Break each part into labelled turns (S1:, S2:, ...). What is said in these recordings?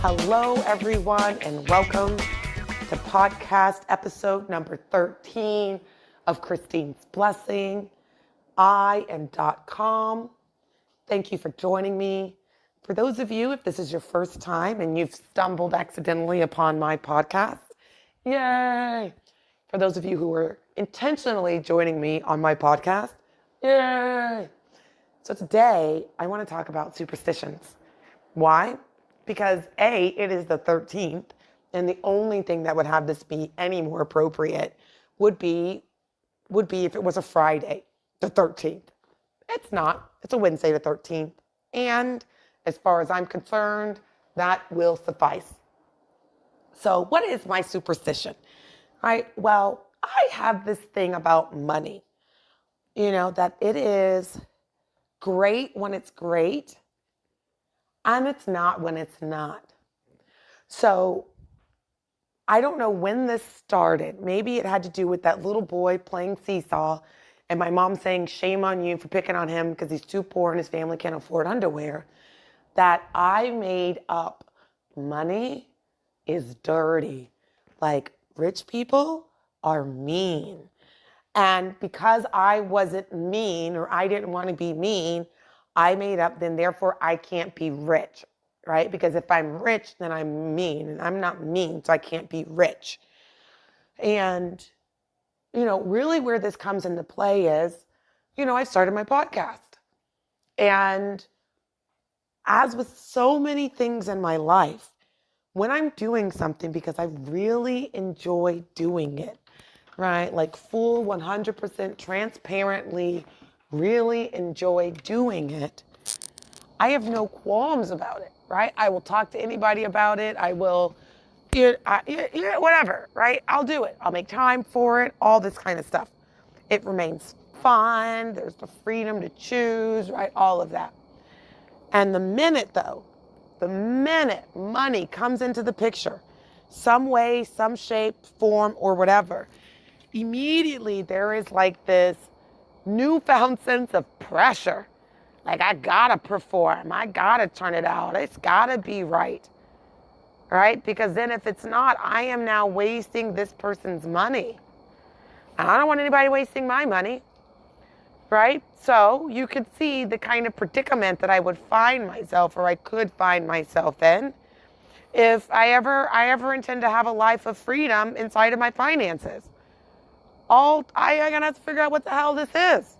S1: Hello, everyone, and welcome to podcast episode number 13 of Christine's Blessing. I am .com. Thank you for joining me. For those of you, if this is your first time and you've stumbled accidentally upon my podcast, yay! For those of you who are intentionally joining me on my podcast, yay! So today, I want to talk about superstitions. Why? Because A, it is the 13th, and the only thing that would have this be any more appropriate would be if it was a Friday, the 13th. It's not. It's a Wednesday, the 13th. And as far as I'm concerned, that will suffice. So what is my superstition? Well, I have this thing about money, that it is great when it's great, and it's not when it's not. So I don't know when this started. Maybe it had to do with that little boy playing seesaw and my mom saying, shame on you for picking on him because he's too poor and his family can't afford underwear, that I made up money is dirty. Like, rich people are mean. And because I wasn't mean, or I didn't want to be mean, I made up, then therefore I can't be rich, right? Because if I'm rich, then I'm mean, and I'm not mean, so I can't be rich. And, really where this comes into play is, I started my podcast. And as with so many things in my life, when I'm doing something because I really enjoy doing it, right? Like full 100% transparently really enjoy doing it, I have no qualms about it, right? I will talk to anybody about it. I will, whatever, right? I'll do it. I'll make time for it, all this kind of stuff. It remains fun. There's the freedom to choose, right? All of that. And the minute money comes into the picture, some way, some shape, form, or whatever, immediately there is like this newfound sense of pressure. Like, I gotta perform. I gotta turn it out. It's gotta be right. Right? Because then if it's not, I am now wasting this person's money. And I don't want anybody wasting my money. Right? So you could see the kind of predicament that I would find myself, or I could find myself in, if I ever intend to have a life of freedom inside of my finances. I'm gonna have to figure out what the hell this is.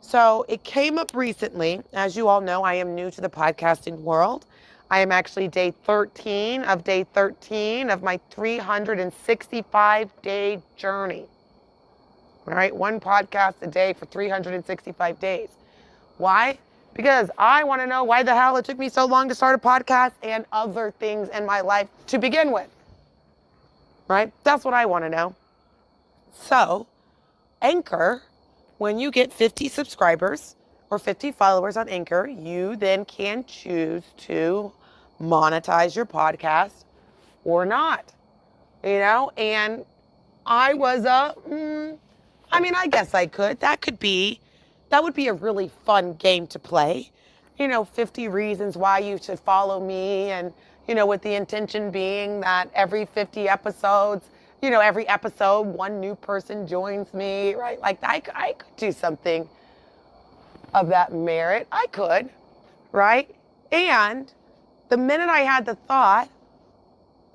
S1: So it came up recently. As you all know, I am new to the podcasting world. I am actually day 13 of my 365-day journey. All right, one podcast a day for 365 days. Why? Because I want to know why the hell it took me so long to start a podcast and other things in my life to begin with. Right? That's what I want to know. So, Anchor, when you get 50 subscribers or 50 followers on Anchor, you then can choose to monetize your podcast or not. And I was I guess I could. That would be a really fun game to play. 50 reasons why you should follow me, and, with the intention being that every 50 episodes, every episode, one new person joins me, right? Like, I could do something of that merit. I could, right? And the minute I had the thought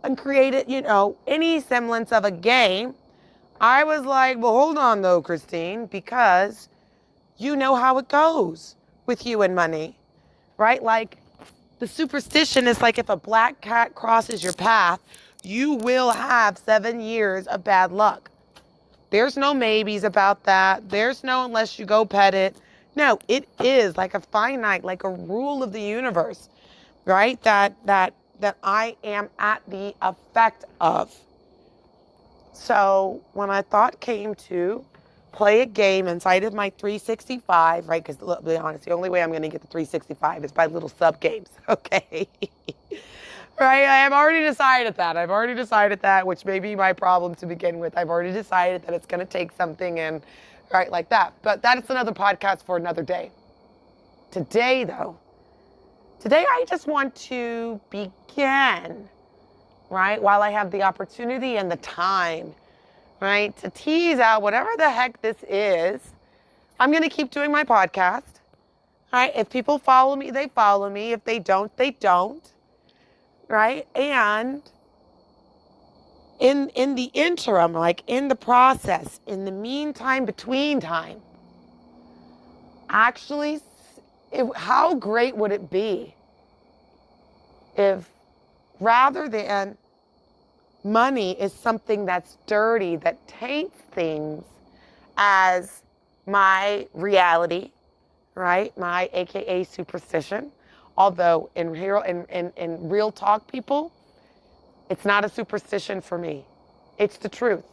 S1: and created, any semblance of a game, I was like, well, hold on though, Christine, because you know how it goes with you and money, right? Like, the superstition is like, if a black cat crosses your path, you will have 7 years of bad luck. There's no maybes about that. There's no unless you go pet it. No, it is like a finite, like a rule of the universe, right? That I am at the effect of. So when I thought came to play a game inside of my 365, right? Because, to be honest, the only way I'm going to get the 365 is by little sub games, okay? Right? I have already decided that. Which may be my problem to begin with. I've already decided that it's going to take something and, right, like that. But that's another podcast for another day. Today, Today, I just want to begin, right, while I have the opportunity and the time, right, to tease out whatever the heck this is. I'm going to keep doing my podcast. Right? If people follow me, they follow me. If they don't, they don't. Right? And in the interim, like in the process, in the meantime, between time, actually, how great would it be if rather than money is something that's dirty, that taints things as my reality, right? My AKA superstition. Although in real talk, people, it's not a superstition for me. It's the truth.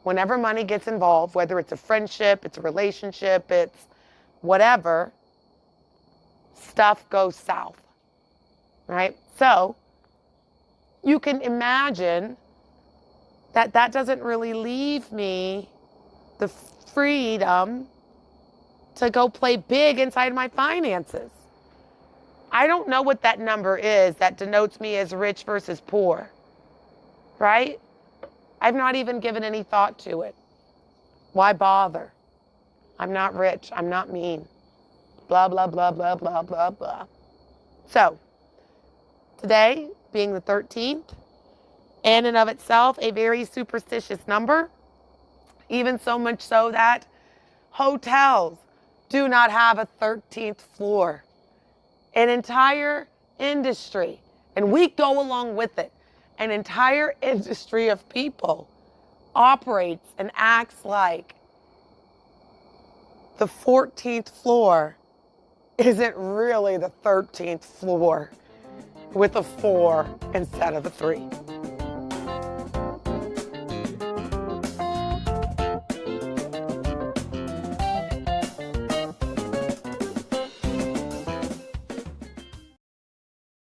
S1: Whenever money gets involved, whether it's a friendship, it's a relationship, it's whatever, stuff goes south, right? So you can imagine that that doesn't really leave me the freedom to go play big inside my finances. I don't know what that number is that denotes me as rich versus poor, right? I've not even given any thought to it. Why bother? I'm not rich. I'm not mean. Blah, blah, blah, blah, blah, blah, blah. So, today, being the 13th, in and of itself, a very superstitious number, even so much so that hotels do not have a 13th floor. An entire industry, and we go along with it, an entire industry of people operates and acts like the 14th floor isn't really the 13th floor with a 4 instead of a 3.